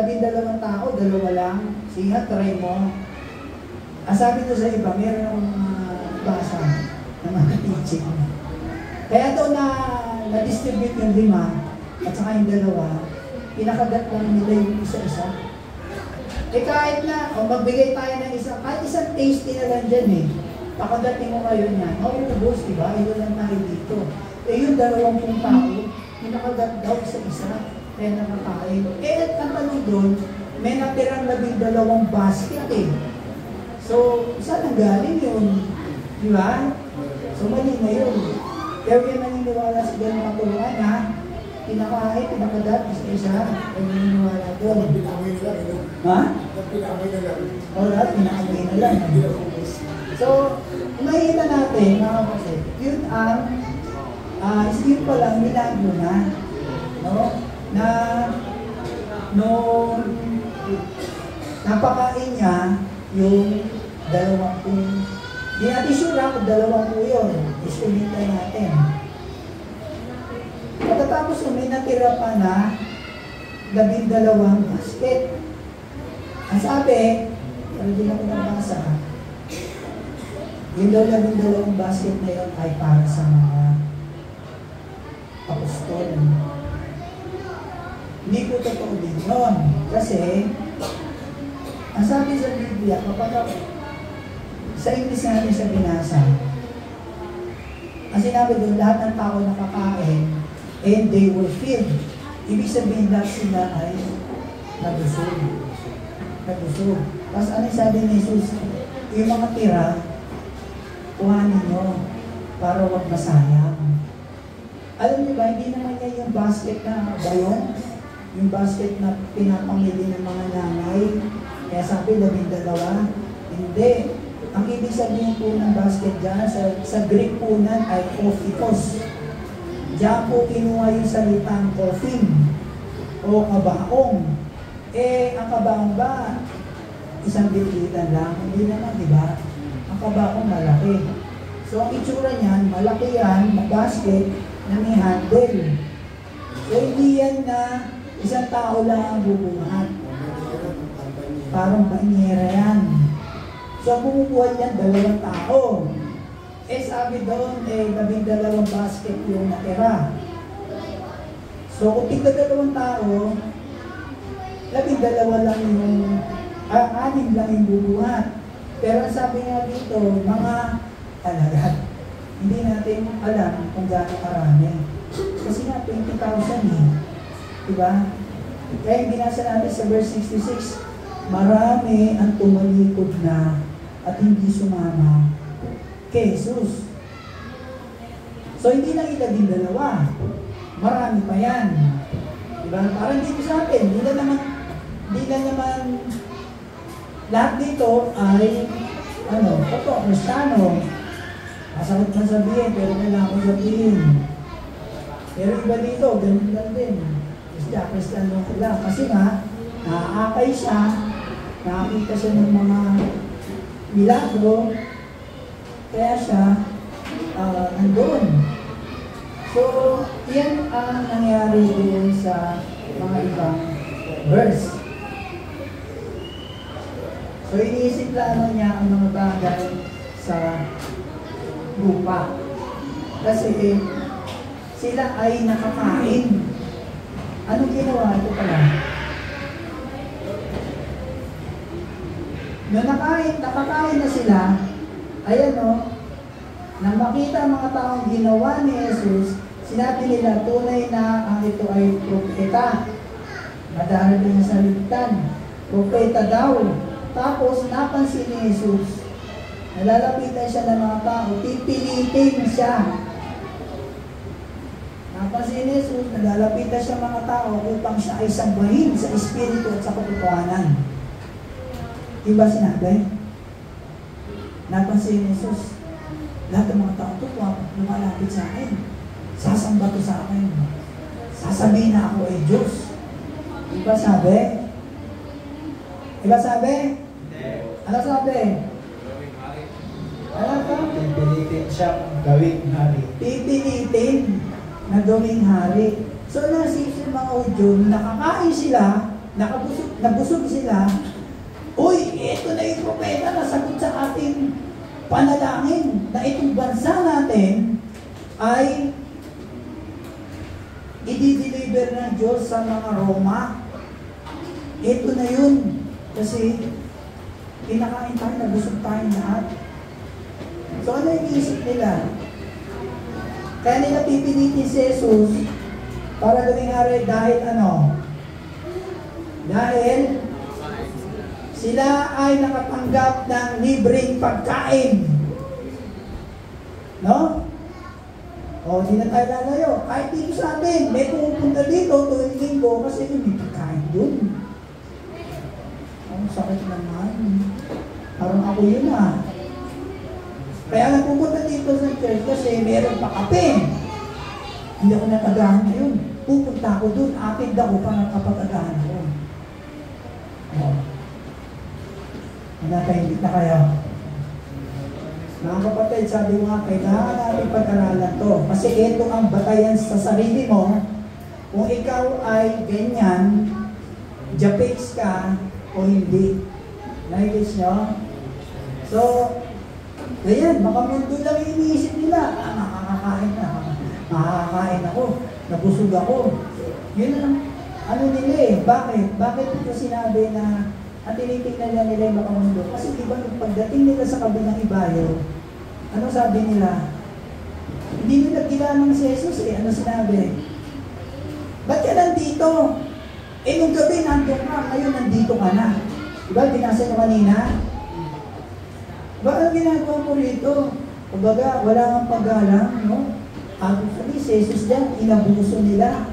tao, 2 lang. Sige nga, try mo. Sabi ko sa iba, meron akong basa ng mga teaching. Kaya daw na-distribute yung 5 at saka yung 2, pinakagat lang nila yung isa-isa. Kahit na, magbigay tayo ng isa, kahit isang tasty na lang dyan pakadating mo kayo niyan, maubos, diba? Ito lang tayo dito. Yung 20 tao, pinakagat daw isa-isa, kaya nakakain. Ang tanong doon, may natirang 12 basket So, saan ang galing yun? Diba? So, mali na yun. Kaya huwag yan naniniwala sa ganun matulungan, ha? Pinakain, pinakadat, isa-isa, huwag naniniwala doon. Ha? O, lahat, pinakamay na lang. So, kung makikita natin, mga kapatid, yun ang, yun palang milagro na, no? Na, nung napakain niya, yung 20, di natin sure kung 20 yun, estimate natin. Pagkatapos may natira pa na 12 basket. Ang sabi, pero di na ko nabasa, yung 12 basket na yun ay para sa mga apostol. Hindi ko totoo din yun. Kasi, ang sabi sa Biblia, kapag sa English natin sa binasa, ang sinabi doon, lahat ng tao nakakain, and they were filled. Ibig sabihin lahat sila ay nabusog. Nabusog. Tapos ano sabi ni Jesus? Yung mga tira, kuhanin nyo para wag masayang. Alam niyo ba, hindi naman yan yung basket na bayon, yung basket na pinapamili ng mga nanay. Kaya sabi, 12. Hindi. Ang ibig sabihin po ng basket dyan, sa Greek po nan ay kopikos. Diyan po kinuha yung salitang coffin o kabaong. Ang kabaong ba, isang bilitan lang? Hindi naman, di ba? Ang kabaong malaki. So, ang itsura niyan, malaki yan, basket na may handle. So, hindi yan na isang tao lang ang bubuhat. Parang banyera yan. So, bumubuhat yan 2 tao. Sabi doon, 12 basket yung natira. So, kung tigda 2 tao, 12 lang yung, 6 lang yung bubuhat. Pero sabi nga dito, mga alagad. Hindi natin alam kung gaano karami. Kasi nga, 20,000 diba? Kaya yung binasa natin sa verse 66, marami ang tumalikod na at hindi sumama kay Jesus. So, hindi lang 12. Marami pa yan. Diba? Parang dito sa atin, hindi na naman lahat dito ay Kristiyano. Masakit man sabihin, pero kailangan ko sabihin. Pero iba dito, ganun lang din. Kristiyano ko lang. Kasi nga, naaakay siya, nakakita siya ng mga milagro, kaya siya nandun. So, yan ang nangyari din sa mga ibang verse. So, iniisip lang niya ang mga bagay sa lupa. Kasi sila ay nakakain. Anong ginawa ito pala? Nung nakakain na sila, ayan nang makita ang mga taong ginawa ni Jesus, sinabi nila tunay na ang ito ay propeta. Madarating na salitan. Propeta daw. Tapos napansin ni Jesus, nalalapitan siya ng mga tao, pipilitin siya. Napansin ni Jesus, nalalapitan siya ng mga tao upang siya ay sambahin sa Espiritu at sa katotohanan. Diba sinabi? Napansin ni Jesus, lahat ng mga tao ito, lumalapit sa akin. Sasamba to sa akin. Sasabihin na ako ay Diyos. Diba sabi? Diba sabi? Ano sabi? Ano ka? Pipilitin siyang gawing hari. Pipilitin na gawing hari. So nasisip mga Hudyo, nakakain sila, nabusog sila, uy, ito na yung propeta na sagot sa ating panalangin na itong bansa natin ay i-deliver ng Diyos sa mga Roma. Ito na yun. Kasi kinakain tayo, nabusog tayo lahat. So ano yung isip nila? Kaya nila pipilitin si Jesus para gawing hari dahil ano? Dahil sila ay nakatanggap ng libreng pagkain. No? O, di na tayo lalayo. Kahit dito sa atin, may pumupunta dito tuwing linggo kasi may pagkain dun. Ang sakit naman. Parang ako yun ah. Kaya nagpupunta dito sa church kasi meron pa kape. Hindi ako natagahan ngayon. Pupunta ako dun, atid ako para kapag-agahan ako. O. Natahimik na kayo. Mga kapatid, sabi ko nga, kailangan natin pag-aralan to. Kasi ito ang batayan sa sarili mo. Kung ikaw ay ganyan, japix ka o hindi. Naigis nyo? So, ganyan, baka mundo lang yung iniisip nila. Makakakain na. Makakakain ako. Nabusog ako. Yun ang ano nila eh. Bakit? Bakit ito sinabi na at tinitingnan nila yung makamundo? Kasi diba yung pagdating nila sa kabilang ibayo, ano sabi nila? Hindi nila kilala si Jesus eh. Ano sinabi? Ba't ka nandito? Eh nung gabi nandun ka, ngayon nandito ka na. Diba binasa nyo kanina? Diba ang ginagawa mo rito? Kumbaga, wala kang paggalang, no? Actually, si Jesus dyan, inabuso nila.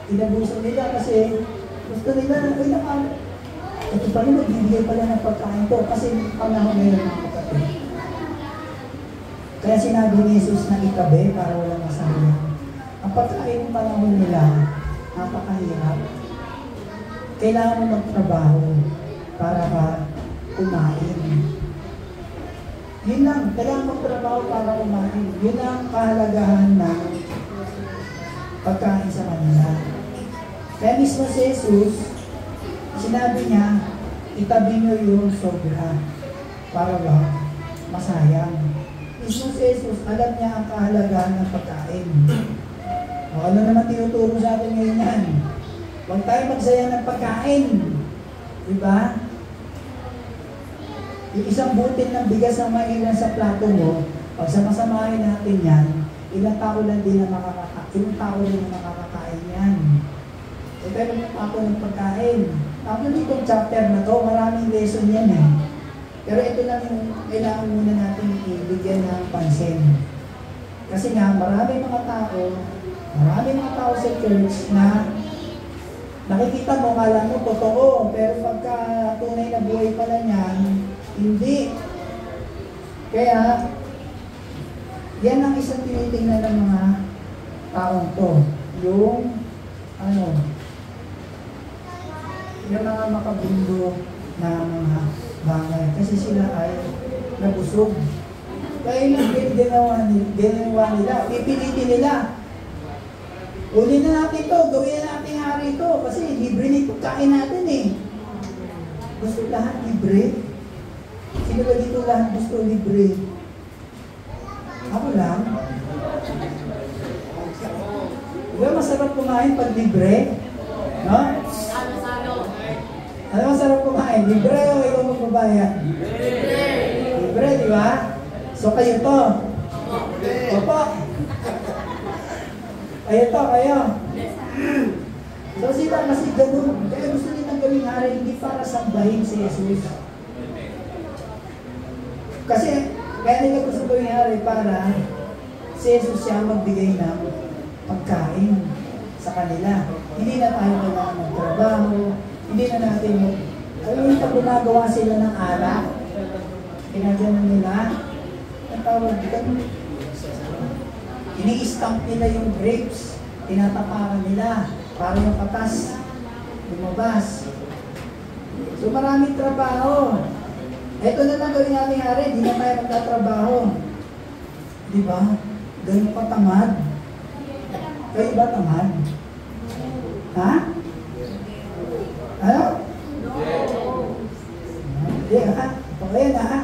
Inabuso nila kasi gusto nila, ay nakala. Ito pa rin, magbibigay pala ng pagkain to kasi panahon ngayon mga kapatid. Kaya sinabi ni Jesus na itabi para walang masayang. Ang pagkain ng panahon nila, napakahirap. Kailangan mo magtrabaho para ka kumain. Yun lang, kailangan magtrabaho para kumain. Yun ang kahalagahan ng pagkain sa kanila. Kaya mismo si Jesus, sinabi niya, itabi niyo yung sobra para ba masayang. Mismo si Jesus, alam niya ang kahalagahan ng pagkain. O ano naman tinuturo sa atin ngayon yan? Huwag tayo magsaya ng pagkain. Diba? Yung isang butil ng bigas na mailan sa plato mo, pag samasamahin natin yan, ilang tao lang din na makakakain yan. E pero ako ng pagkain. Tapos itong chapter na to, maraming lesson yan eh. Pero ito lang yung kailangan muna natin ibigyan ng pansin. Kasi nga, maraming mga tao sa church na nakikita mo, kala mo totoo, pero pagka tunay na buhay pala niyan, hindi. Kaya, yan ang isang tinitingnan ng mga taong to. Yung mga makabundo na mga bagay. Kasi sila ay nabusog. Kaya lang ginawa nila, pipilitin nila. Uli na natin to, gawin na natin hari to. Kasi libre na yung pagkain natin eh. Gusto lahat libre? Sino ba dito lahat gusto libre? Ako lang. Diba masarap kumain pag libre? No? Ano masarap kumain? Libre o ikaw magbabayad? Libre, di ba? So kayo to? Opo. Kayo. So sila kasi ganun. Kaya gusto nilang gawing hari, hindi para sambahin si Jesus. Kasi kaya nila gusto gawing hari para si Jesus siya magbigay ng pagkain sa kanila. Hindi na tayo kailangan magtrabaho, hindi na natin pag ginagawa sila ng alak, ginagawa nila, ang tawag dito, ini-stamp nila yung grapes, tinatapakan nila para yung katas lumabas. So maraming trabaho. Ito na lang gawin natin, Hari, hindi na tayo magtatrabaho. Di ba? Ganun pa tamad. Kayo ba tamad? Ha? Ano? Hindi ha? Ito kayo na ha?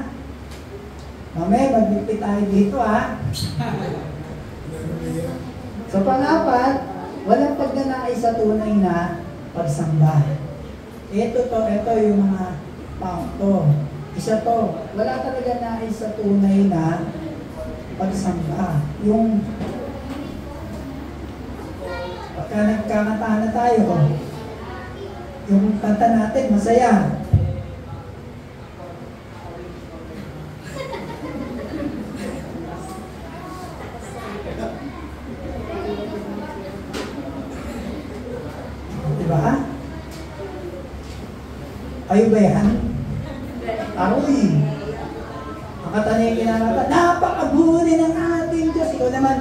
Mamaya, magbigpit tayo dito ha? So pang-apat, walang pagnanais sa tunay na pagsamba. Ito yung mga to. Isa to, wala talaga nais sa tunay na pagsamba. Yung pagka nagkakanta na tayo, yung kanta natin, masaya. Diba? Kayo ba yan? Aroy! Ang kanta na yung kinakanta, napakabuti ng ating Diyos. Ikaw naman.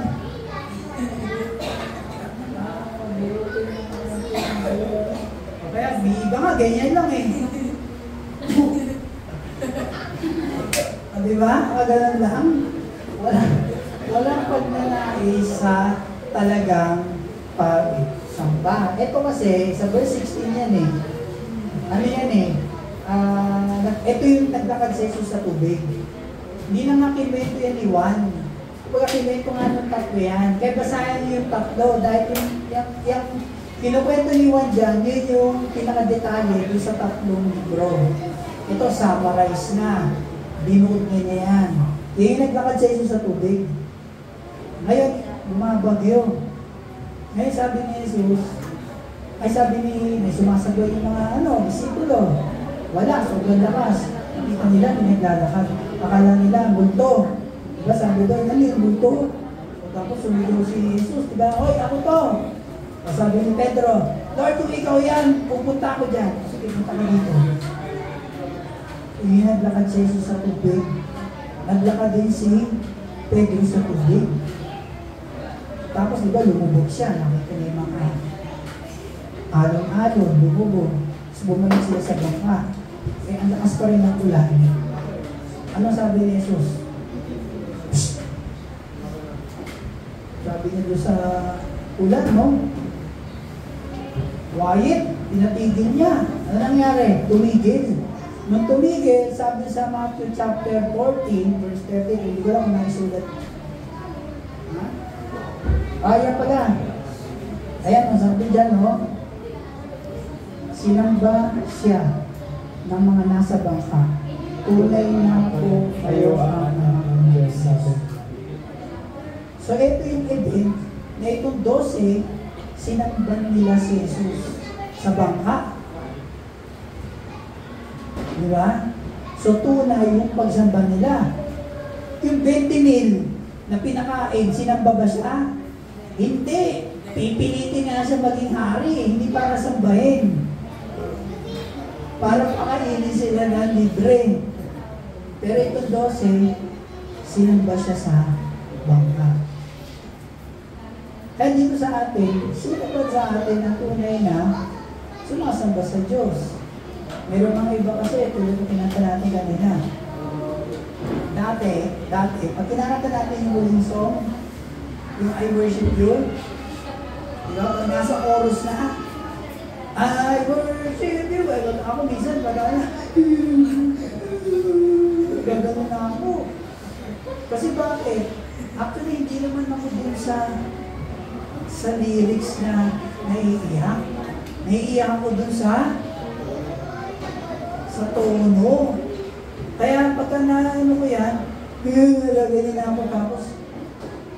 Kaya biga nga, ganyan lang eh. Diba? Ganun lang. Walang pagnanais sa talagang pagsamba. Ito kasi, sa verse 16 yan eh. Ano yan eh? Ito yung naglakad sa Jesus sa tubig. Hindi na nga kinwento yan ni Juan. Kung kinwento nga ng tatlo yan. Kaya basahin niyo yung tatlo. Dahil yung kinukwento ni Juan dyan, yun yung pinakadetalye doon sa tatlong libro. Ito, summarize na. Binuod niya yan. Yung naglakad sa Jesus sa tubig. Ngayon, bumabagyo. Ngayon sabi ni Jesus, may sumasagot yung mga disipulo. Wala, sobrang lakas. Nakita nila, naglalakad. Akala nila, multo. Diba, sabi doon, ano yung multo? Tapos sumigaw si Jesus, diba, oy, ako to. Sabi ni Pedro, Lord, kung ikaw yan, pupunta ako dyan. Sige, punta ka dito. Naglakad si Jesus sa tubig. Naglakad din si Pedro sa tubig. Tapos diba, lumubog siya. Nakita niya yung mga alon-alon, lumubog. Tapos bumalik sila sa bangka. Eh, ang lakas pa rin ng ulan. Ano sabi ni Jesus? Psst! Sabi niya doon sa ulan, no? Quiet, pinatigil niya. Ano nangyari? Tumigil. Nung tumigil, sabi sa Matthew chapter 14, verse 30, hindi ko lang naisulat. Ayan pala. Ayan, ang sabi dyan, no? Sinamba siya ng mga nasa bangka. Tunay na po kayo ang mga Diyos. So, ito yung event na itong 12, sinamban nila si Jesus sa bangka. Di ba? So, tunay yung pagsamba nila. Yung 20,000 na pinakain, sinamba ba siya? Hindi. Pipilitin nga siya maging hari, hindi para sambahin. Para pakainin sila ng libre. Pero itong 12, sinamba siya sa bangka. Kaya dito sa atin, sino ba sa atin ang tunay na sumasamba sa Diyos? Meron mga iba kasi, tulad ng kinanta natin kanina. Dati, pag kinakanta natin yung huling song, yung I worship you, diba? Pag nasa chorus na, I worship you, ako minsan, pag gagano na ako. Kasi bakit? Actually, hindi naman ako din sa lyrics na naiiyak. Naiiyak ako dun sa tono. Kaya pagka naano ko yan, ganyan na ako, tapos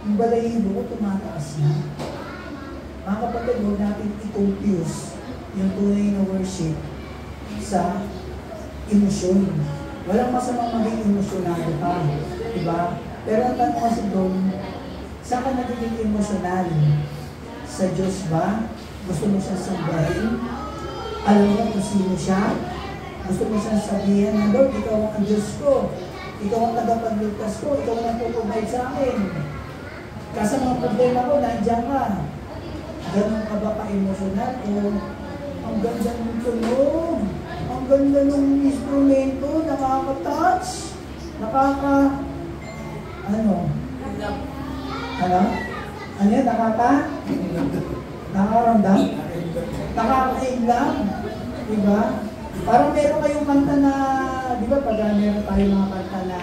yung balahibo ko tumataas na. Mga kapatid, huwag natin i-confuse yung tunay na worship sa emosyon. Walang masamang maging emosyonado ka, diba? Pero ang tanong kasi doon, saan ka nagiging emosyonal? Sa Diyos ba? Gusto mo siya sambahin? Alam mo kung sino siya? Gusto mo siya sabihin na, Lord, ikaw ang Diyos ko. Ikaw ang tagapagligtas ko. Ikaw ang nagpuprovide sa akin. Kasi mga problema ko, nandiyan ka. Ganun ka ba ka-emosyonal? O ang ganda ng tunog? Ang ganda ng instrumento, nakaka-touch, ano? Ano yan, nakakaramdam? Nakaka-inlove, diba? Parang meron kayong kanta na, di ba pag meron tayo mga kanta na,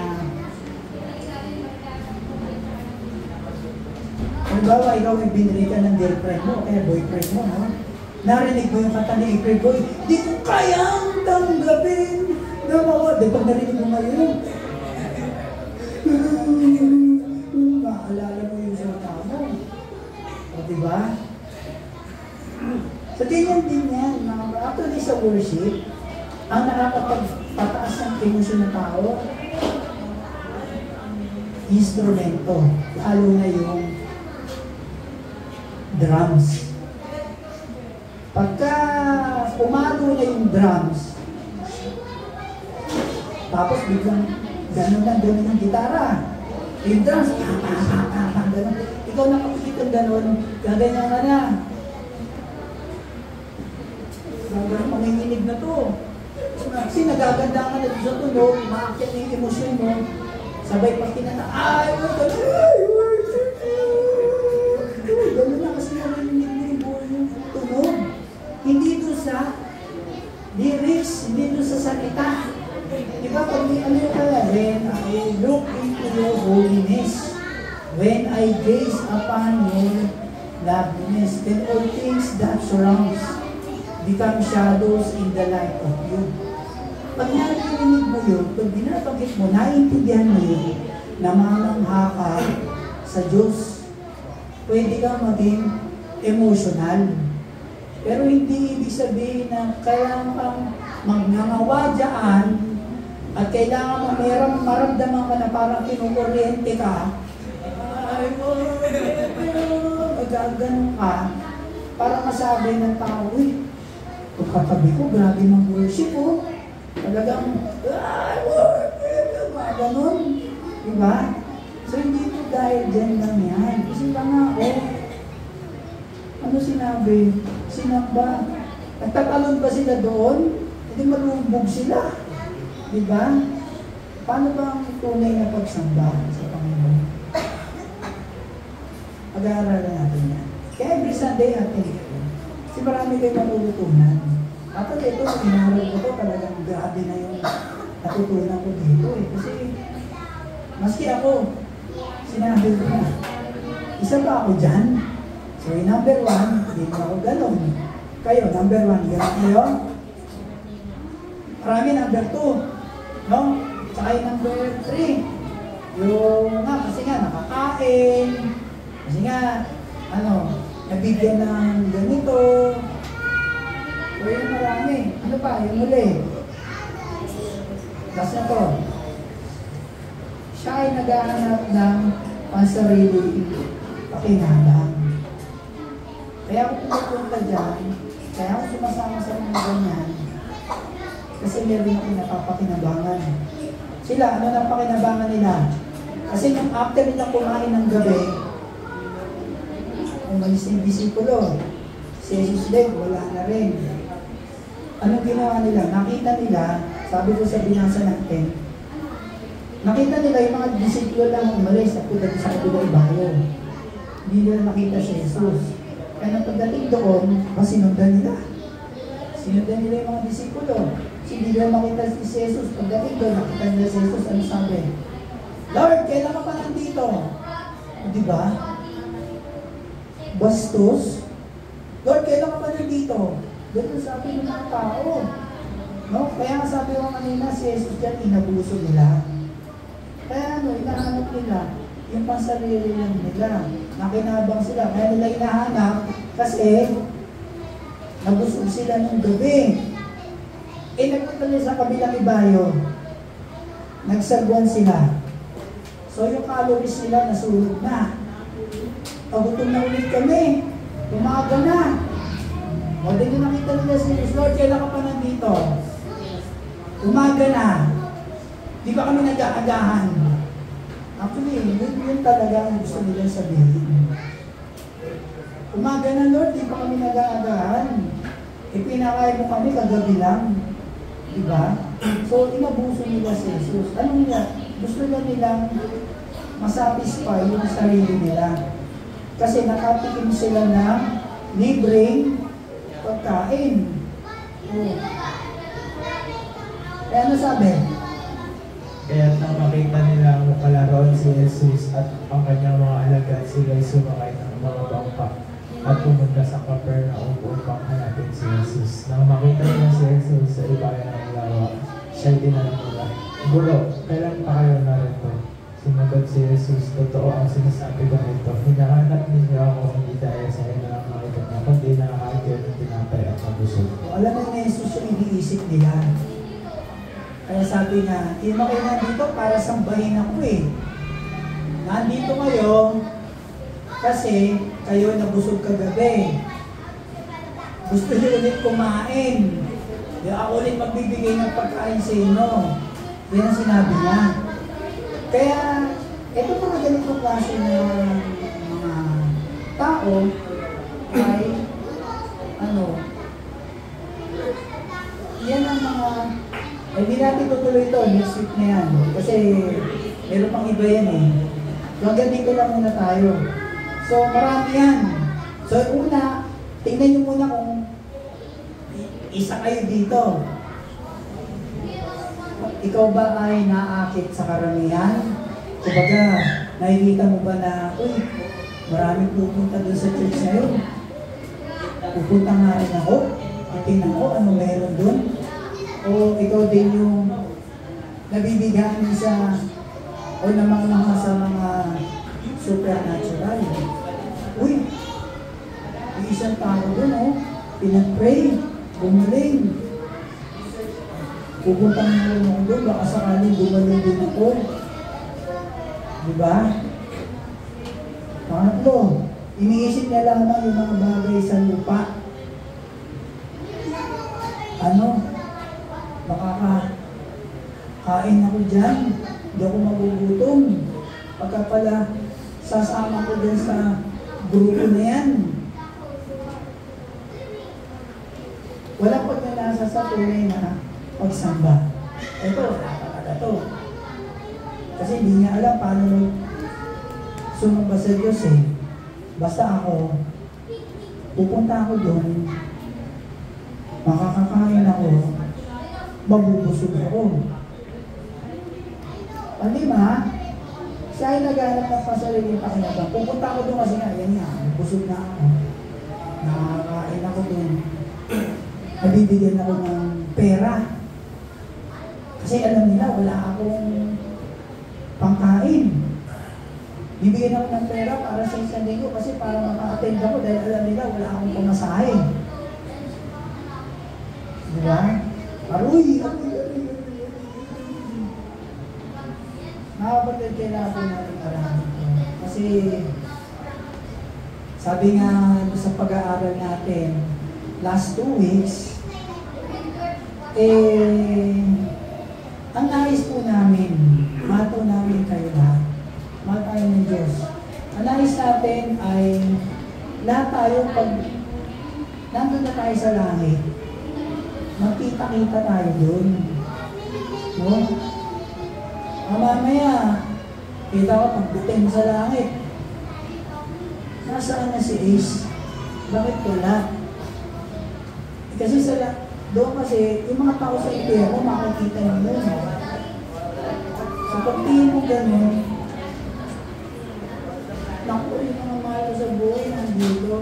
halimbawa, ikaw ay binili ka ng girlfriend mo, kaya boyfriend mo, no? Narinig mo yung kanta ni April Boy, di ko kayang tanggapin na mga, di pag narinig mo ngayon, maalala mo yung salita mo. O, diba? So, ganyan din yan. Actually, sa worship, ang nakakapagpataas ng emosyon ng tao, instrumento, lalo na yung drums. Pagka umalo na yung drums, tapos biglang gano'n ang gitara. Yung drums, gano'n. Ikaw nakapikit ang gano'n, gaganyan ka na. Gano'n panginginig na to. Kasi nagaganda ka na sa tunog, maakyat na yung emosyon mo. Sabay pag kinata, gano'n na kasi narinig mo yung buhay yung tunog. Hindi doon sa lyrics, hindi doon sa salita. Diba pag ano yung kaya, when I look into your holiness, when I gaze upon your loveliness, then all things that surrounds become shadows in the light of you. Pag narinig mo yun, pag binabagit mo, naiintindihan mo yun, namamangha ka sa Diyos. Pwede kang maging emotional. Pero hindi ibig sabihin na kailangan kang magnangawa dyan at kailangan mo maramdaman ka na parang kinukuryente ka. Magaganon ka para masabi ng tao, uy, pagkatabi ko, grabe ng worship ko. Talagang, ganon. Diba? So hindi po dahil dyan lang yan. Kasi lang ako, ano sinabi? Sinamba? Nagtatalon ba sila doon? Hindi marubog sila. Diba? Paano ba ang tunay na pagsamba sa Panginoon? Pag-aaralan natin yan. Kaya every Sunday natin ito. Kasi marami kayo matututunan. At ito, inaral ko ito, talagang grabe na yung natutunan ko dito eh. Kasi, maski ako, sinabi ko na, isa pa ako dyan. So, yung number 1, hindi mo ako ganon. Kayo, number 1, ganon kayo? Marami number 2. No? Tsaka yung number 3. Yung nga, kasi nga, nakakain. Kasi nga, nabigyan ng ganito. So, yung marami. Ano pa? Yung muli. Last na to. Siya ay naghahanap ng pansarili pakinabang. Kaya ako pumupunta dyan, kaya ako sumasama sa mga ganyan, kasi meron ako napapakinabangan. Sila, ano nang pakinabangan nila? Kasi nung after nila kumain ng gabi, umalis yung disipulo, si Jesus din, wala na rin. Anong ginawa nila? Nakita nila, sabi ko sa binasa natin, nakita nila yung mga disipulo lang umalis at punta sa kabila ibayo. Hindi nila nakita si Jesus. Kaya nang pagdating doon, sinundan nila. Sinundan nila yung mga disipulo. Hindi nila makita si Jesus. Pagdating doon, nakita nila si Jesus, ano sabi? Lord, kailan ka pa nandito? Di ba? Bastos. Lord, kailan ka pa nandito? Doon sabi ng mga tao. No? Kaya nga sabi ko kanina, si Jesus dyan, inabuso nila. Kaya hinahanap nila yung pansarili lang nila. Nakinabang sila. Kaya nila hinahanap kasi nabusog sila ng gabi. Nagpunta nila sa kabilang ibayo. Nagsagwan sila. So yung calories nila nasulog na. Pagutom na ulit kami. Umaga na. O din yung nakita nila si Jesus, Lord, kailan ka pa nandito? Umaga na. Di ba kami nag-aagahan? Actually, yun talaga ang gusto nila sabihin. Umaga na, Lord, di pa kami nag-aagahan. Pinakain mo kami kagabi lang. Diba? So, inabuso nila si Jesus. Ano nila? Gusto na nilang masatisfy yung sarili nila. Kasi nakatikim sila ng libreng pagkain. Oh. Kaya ano sabi? Kaya nang makita nila ang makalaroon si Jesus at ang kanyang mga alagad, sila'y sumakay ng mga bangka at pumunta sa Capernaum upang hanapin si Jesus. Nang makita nila si Jesus sa ibayan ng lawa, siya'y tinanong nila, "Guro, kailan pa kayo narito?" Sinagot si Jesus, "Totoo ang sinasabi ko nito. Hinahanap ninyo ako hindi dahil sa inyo lang makita niya, kundi nakakagyan ng tinapay at mabusog." Alam mo na Jesus yung iniisip nila. Kaya sabi niya, "Hindi mo kayo nandito para sambahin ako eh. Nandito kayo kasi kayo nabusog kagabi. Gusto niyo ulit kumain. Di ako ulit magbibigay ng pagkain sa inyo." Yan ang sinabi niya. Kaya, ito mga ganitong klase ng mga tao ay, yan ang mga, hindi natin tutuloy ito, next week na yan. Kasi, meron pang iba yan eh. So, hanggang dito lang muna tayo. So, marami yan. So, una, tingnan nyo muna kung isa kayo dito. Ikaw ba ay naakit sa karamihan? Kumbaga, nakikita mo ba na, uy, maraming pupunta doon sa church ngayon. Pupunta nga rin ako. At tingnan ko, ano meron doon? O ikaw din yung nabibigyan sa o namang sa mga supernatural. Uy, yung isang tao doon, pinag-pray, gumaling. Pupunta nga rin ako doon, baka sakaling gumaling din ako. Diba? Pangatlo, iniisip niya lamang yung mga bagay sa lupa. Makakain ako dyan, hindi ako magugutom. Pagka pala, sasama ko dyan sa grupo na yan. Walang pagnanasa sa tunay na pagsamba. Ito, talaga to. Kasi hindi niya alam paano sumamba sa Diyos eh. Basta ako, pupunta ako doon, makakakain ako, mabubusog ako. Palima, siya ay naghanap ng pasariling pakinabang. Pupunta ako doon kasi nga, yan nga, busog na ako. Nakakain ako doon. Nabibigyan ako ng pera. Kasi alam nila, wala akong pangkain. Bibigyan ako ng pera para sa isang linggo kasi para maka-attend ako dahil alam nila, wala akong pamasahe. Diba? Aruy! Nakapatid kailangan po natin arahan ito. Kasi sabi nga sa pag-aaral natin, last 2 weeks, ang nais po namin, mato namin kayo lahat, mahal tayo ng Diyos. Ang nais natin ay lahat tayo pag nandun na tayo sa langit, magkita-kita tayo doon. No? Mamaya, kita ko pagdating sa langit. Nasaan na si Ace? Bakit wala? Kasi doon kasi, yung mga tao sa impyerno, makikita nyo yun. So pagtingin mo gano'n, naku, yung mga mahal sa buhay, nandito.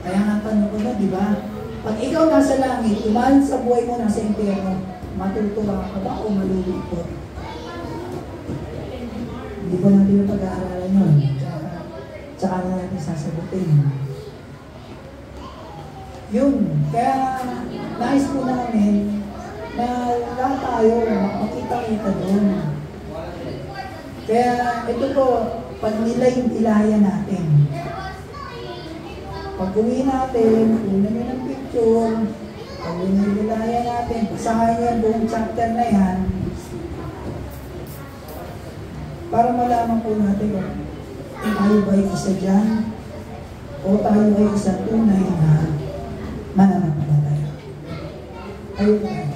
Kaya nga tanong ko na, di ba? Pag ikaw nasa langit, mahal sa buhay mo nasa impyerno, matutuwa ka ba o malulungkot? Hindi ko natin yung pag-aaralan yun. Tsaka na natin sasagutin. Yun. Kaya nais po namin na lahat tayo makita-kita doon. Kaya ito po, pag nilay-ilaya natin. Pag uwi natin, una nyo ng picture, pag nilay-ilaya natin, pasahan yan buong chapter na yan, para malaman po natin kung tayo ba ay isa dyan o tayo ay isa tunay na mananampalataya. Ayun.